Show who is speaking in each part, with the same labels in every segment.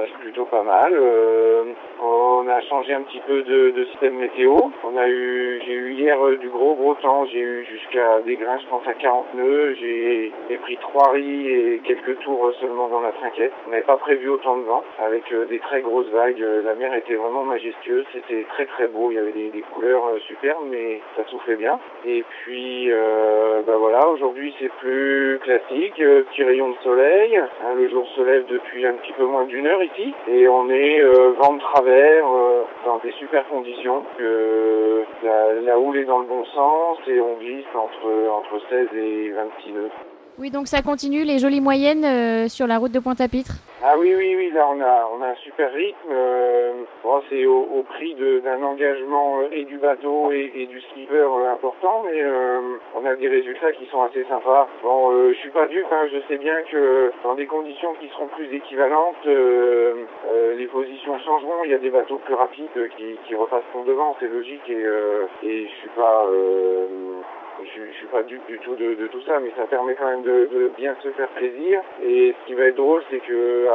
Speaker 1: passe plutôt pas mal. On a changé un petit peu de système météo. J'ai eu hier du gros temps. J'ai eu jusqu'à des grains, je pense à 40 nœuds. J'ai pris 3 riz et quelques tours seulement dans la trinquette. On n'avait pas prévu autant de vent, avec des très grosses vagues. La mer était vraiment majestueuse. C'était très beau. Il y avait des couleurs superbes, mais ça soufflait bien. Et puis, voilà, aujourd'hui c'est plus classique. Petit rayon de soleil. Hein, le jour se lève depuis un petit peu moins d'une heure ici. Et on est vent de travers, dans des super conditions. La houle est dans le bon sens et on glisse entre 16 et 26 nœuds.
Speaker 2: Oui, donc ça continue, les jolies moyennes sur la route de Pointe-à-Pitre.
Speaker 1: Ah oui, là on a un super rythme. C'est au prix d'un engagement et du bateau et du skipper important, mais on a des résultats qui sont assez sympas. Je suis pas dupe, hein, je sais bien que dans des conditions qui seront plus équivalentes, les positions changeront. Il y a des bateaux plus rapides qui repasseront devant, c'est logique, et je suis pas... Je suis pas dupe du tout de tout ça, mais ça permet quand même de bien se faire plaisir. Et ce qui va être drôle, c'est que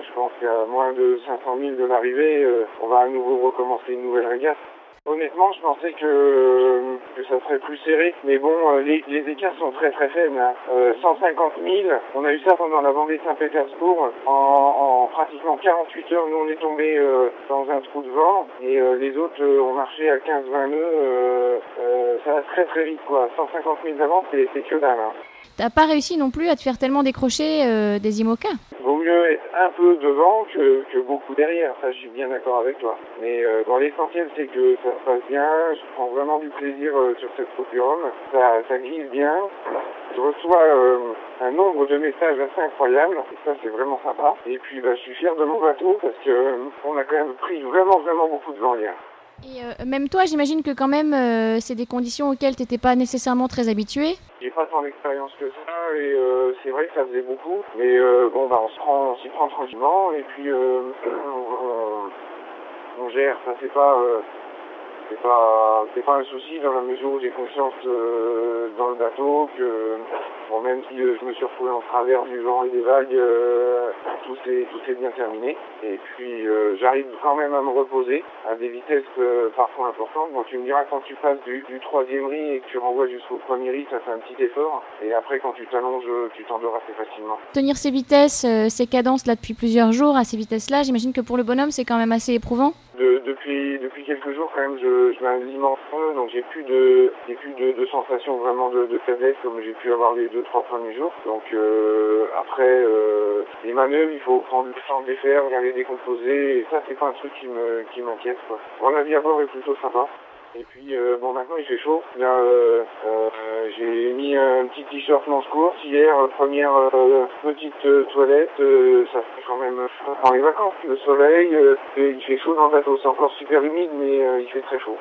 Speaker 1: je pense qu'à moins de 500 000 de l'arrivée, on va à nouveau recommencer une nouvelle régate. Honnêtement, je pensais que ça serait plus serré, mais bon, les écarts sont très faibles. Hein. 150 000, on a eu ça pendant la Vendée Saint-Pétersbourg, en pratiquement 48 heures, nous on est tombé dans un trou de vent, et les autres ont marché à 15-20 nœuds, ça va très vite quoi. 150 000 d'avance, c'est que dalle. Hein.
Speaker 2: T'as pas réussi non plus à te faire tellement décrocher des IMOCA.
Speaker 1: Vaut mieux être un peu devant que beaucoup derrière, ça je suis bien d'accord avec toi. Mais l'essentiel c'est que ça se passe bien, je prends vraiment du plaisir sur cette Procurum, ça glisse bien. Je reçois un nombre de messages assez incroyables, et ça c'est vraiment sympa. Et puis je suis fier de mon bateau parce que on a quand même pris vraiment beaucoup de vent hier.
Speaker 2: Et même toi, j'imagine que quand même, c'est des conditions auxquelles t'étais pas nécessairement très habitué.
Speaker 1: J'ai pas tant d'expérience que ça, et c'est vrai que ça faisait beaucoup. Mais on s'y prend tranquillement, et puis on gère. Ça c'est pas un souci dans la mesure où j'ai confiance dans le bateau, que même si je me suis retrouvé en travers du vent et des vagues, tout s'est bien terminé. Et puis j'arrive quand même à me reposer à des vitesses parfois importantes. Donc tu me diras, quand tu passes du 3e riz et que tu renvoies jusqu'au 1er riz, ça fait un petit effort. Et après quand tu t'allonges, tu t'endors assez facilement.
Speaker 2: Tenir ces vitesses, ces cadences là depuis plusieurs jours à ces vitesses-là, j'imagine que pour le bonhomme c'est quand même assez éprouvant.
Speaker 1: Depuis quelques jours quand même, je m'alimente, donc j'ai plus de sensation vraiment de faiblesse comme j'ai pu avoir les 2-3 premiers jours. Donc après les manœuvres, il faut prendre le temps de les faire, regarder les décomposer, et ça c'est pas un truc qui m'inquiète quoi. La vie à bord est plutôt sympa. Et puis maintenant il fait chaud. Là j'ai mis un petit t-shirt manche courte hier, première petite toilette, ça fait quand même pendant les vacances. Le soleil, il fait chaud dans le bateau, c'est encore super humide mais il fait très chaud.